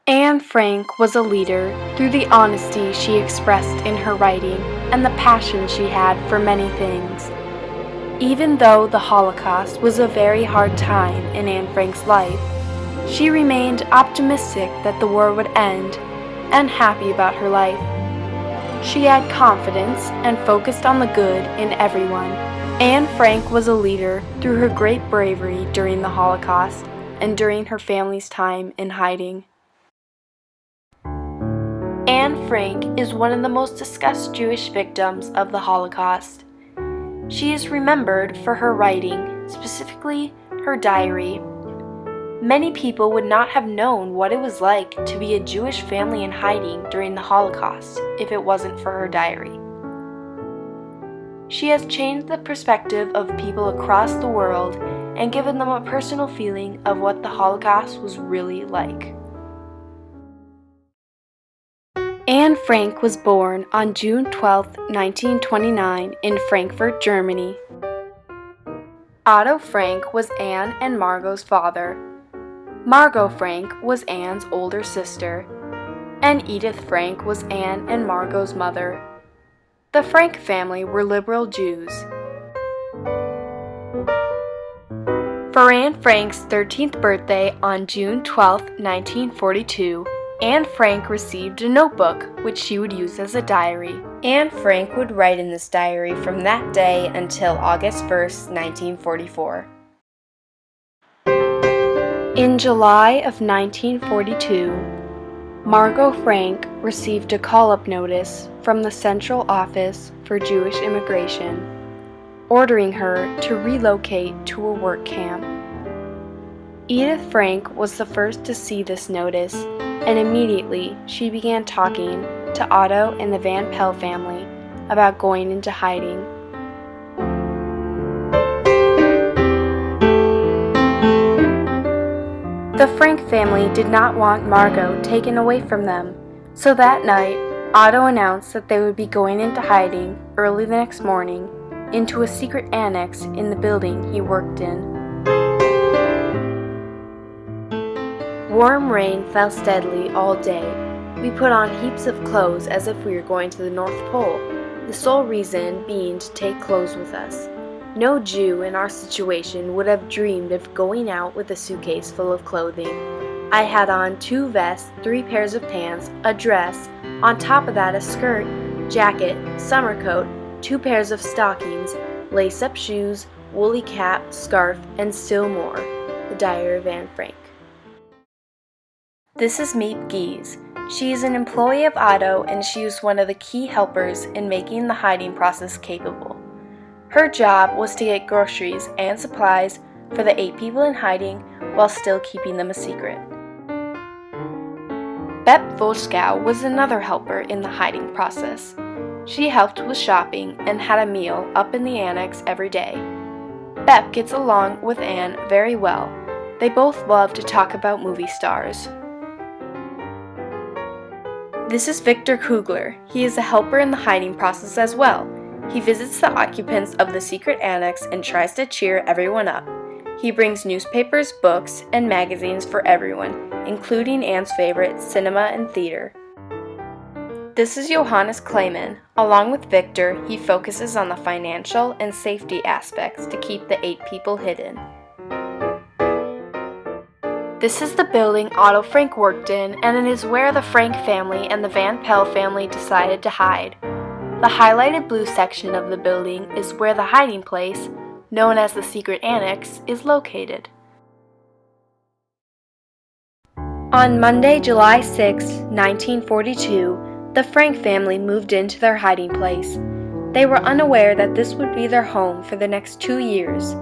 Anne Frank was a leader through the honesty she expressed in her writing and the passion she had for many things. Even though the Holocaust was a very hard time in Anne Frank's life, she remained optimistic that the war would end and happy about her life. She had confidence and focused on the good in everyone. Anne Frank was a leader through her great bravery during the Holocaust and during her family's time in hiding. Anne Frank is one of the most discussed Jewish victims of the Holocaust. She is remembered for her writing, specifically her diary. Many people would not have known what it was like to be a Jewish family in hiding during the Holocaust if it wasn't for her diary. She has changed the perspective of people across the world and given them a personal feeling of what the Holocaust was really like. Anne Frank was born on June 12, 1929 in Frankfurt, Germany. Otto Frank was Anne and Margot's father. Margot Frank was Anne's older sister, and Edith Frank was Anne and Margot's mother. The Frank family were liberal Jews. For Anne Frank's 13th birthday on June 12, 1942, Anne Frank received a notebook which she would use as a diary. Anne Frank would write in this diary from that day until August 1, 1944. In July of 1942, Margot Frank received a call-up notice from the Central Office for Jewish Immigration, ordering her to relocate to a work camp. Edith Frank was the first to see this notice, and immediately she began talking to Otto and the Van Pell family about going into hiding. The Frank family did not want Margot taken away from them, so that night Otto announced that they would be going into hiding early the next morning into a secret annex in the building he worked in. Warm rain fell steadily all day. We put on heaps of clothes as if we were going to the North Pole, the sole reason being to take clothes with us. No Jew in our situation would have dreamed of going out with a suitcase full of clothing. I had on 2 vests, 3 pairs of pants, a dress, on top of that a skirt, jacket, summer coat, 2 pairs of stockings, lace-up shoes, woolly cap, scarf, and still more. The Diary of Anne Frank. This is Miep Gies. She is an employee of Otto, and she was one of the key helpers in making the hiding process capable. Her job was to get groceries and supplies for the 8 people in hiding while still keeping them a secret. Bep Voskow was another helper in the hiding process. She helped with shopping and had a meal up in the annex every day. Bep gets along with Anne very well. They both love to talk about movie stars. This is Victor Kugler. He is a helper in the hiding process as well. He visits the occupants of the secret annex and tries to cheer everyone up. He brings newspapers, books, and magazines for everyone, including Anne's favorite, cinema and theater. This is Johannes Kleiman. Along with Victor, he focuses on the financial and safety aspects to keep the 8 people hidden. This is the building Otto Frank worked in, and it is where the Frank family and the Van Pell family decided to hide. The highlighted blue section of the building is where the hiding place, known as the secret annex, is located. On Monday, July 6, 1942, the Frank family moved into their hiding place. They were unaware that this would be their home for the next 2 years.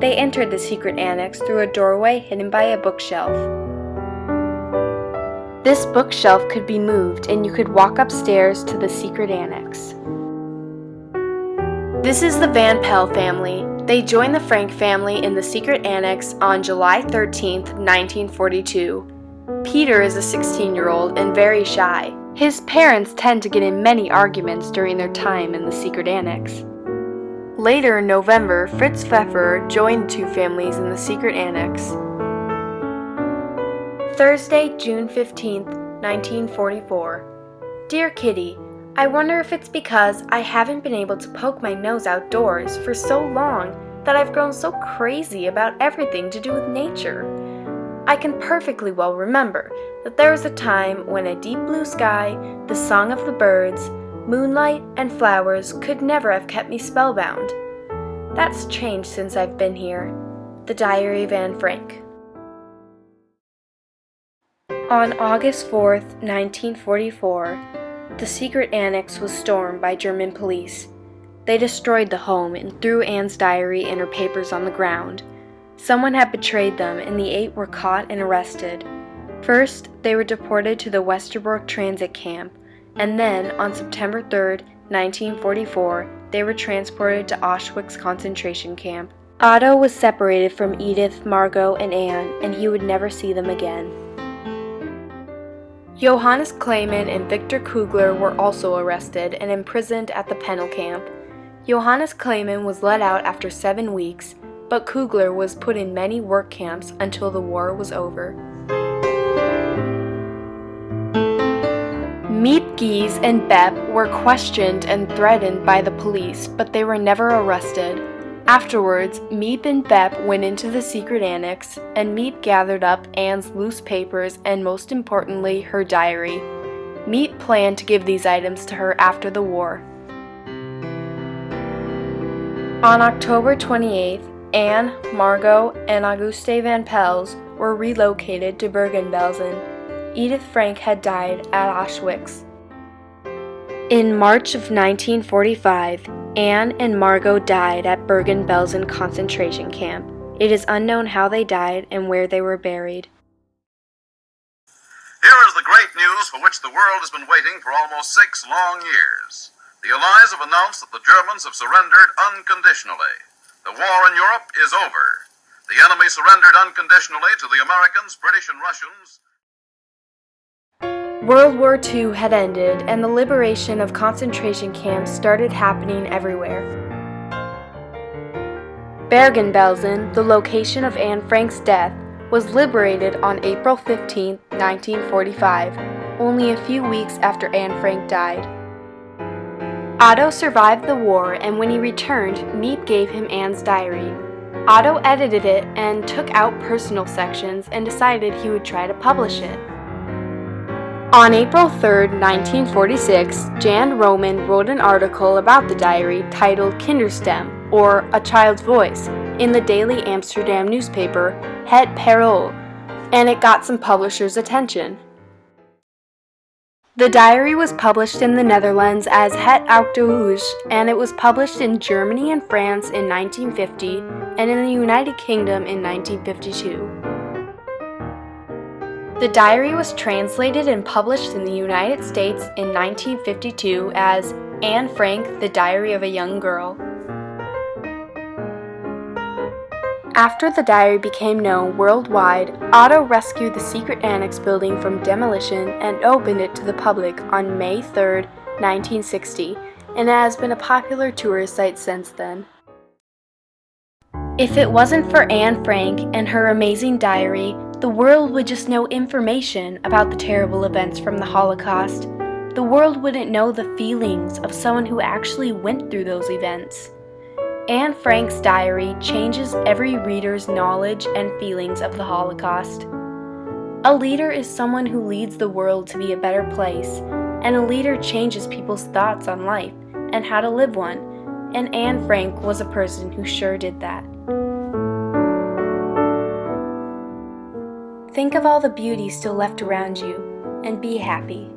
They entered the secret annex through a doorway hidden by a bookshelf. This bookshelf could be moved and you could walk upstairs to the secret annex. This is the Van Pell family. They joined the Frank family in the secret annex on July 13, 1942. Peter is a 16-year-old and very shy. His parents tend to get in many arguments during their time in the secret annex. Later in November, Fritz Pfeffer joined the 2 families in the secret annex. Thursday, June 15th, 1944. Dear Kitty, I wonder if it's because I haven't been able to poke my nose outdoors for so long that I've grown so crazy about everything to do with nature. I can perfectly well remember that there was a time when a deep blue sky, the song of the birds, moonlight, and flowers could never have kept me spellbound. That's changed since I've been here. The Diary of Anne Frank. On August 4th, 1944, the secret annex was stormed by German police. They destroyed the home and threw Anne's diary and her papers on the ground. Someone had betrayed them, and the 8 were caught and arrested. First, they were deported to the Westerbork transit camp, and then, on September 3rd, 1944, they were transported to Auschwitz concentration camp. Otto was separated from Edith, Margot, and Anne, and he would never see them again. Johannes Kleiman and Victor Kugler were also arrested and imprisoned at the Penal camp. Johannes Kleiman was let out after 7 weeks, but Kugler was put in many work camps until the war was over. Miep, Gies, and Bepp were questioned and threatened by the police, but they were never arrested. Afterwards, Miep and Bepp went into the secret annex, and Miep gathered up Anne's loose papers and, most importantly, her diary. Miep planned to give these items to her after the war. On October 28th, Anne, Margot, and Auguste van Pels were relocated to Bergen-Belsen. Edith Frank had died at Auschwitz. In March of 1945, Anne and Margot died at Bergen-Belsen concentration camp. It is unknown how they died and where they were buried. Here is the great news for which the world has been waiting for almost 6 long years. The Allies have announced that the Germans have surrendered unconditionally. The war in Europe is over. The enemy surrendered unconditionally to the Americans, British, and Russians. World War II had ended, and the liberation of concentration camps started happening everywhere. Bergen-Belsen, the location of Anne Frank's death, was liberated on April 15, 1945, only a few weeks after Anne Frank died. Otto survived the war, and when he returned, Miep gave him Anne's diary. Otto edited it and took out personal sections and decided he would try to publish it. On April 3, 1946, Jan Roman wrote an article about the diary titled Kinderstem, or A Child's Voice, in the daily Amsterdam newspaper Het Parool, and it got some publishers' attention. The diary was published in the Netherlands as Het Oudhuis, and it was published in Germany and France in 1950 and in the United Kingdom in 1952. The diary was translated and published in the United States in 1952 as Anne Frank, The Diary of a Young Girl. After the diary became known worldwide, Otto rescued the secret annex building from demolition and opened it to the public on May 3, 1960, and it has been a popular tourist site since then. If it wasn't for Anne Frank and her amazing diary, the world would just know information about the terrible events from the Holocaust. The world wouldn't know the feelings of someone who actually went through those events. Anne Frank's diary changes every reader's knowledge and feelings of the Holocaust. A leader is someone who leads the world to be a better place, and a leader changes people's thoughts on life and how to live one, and Anne Frank was a person who sure did that. Think of all the beauty still left around you, and be happy.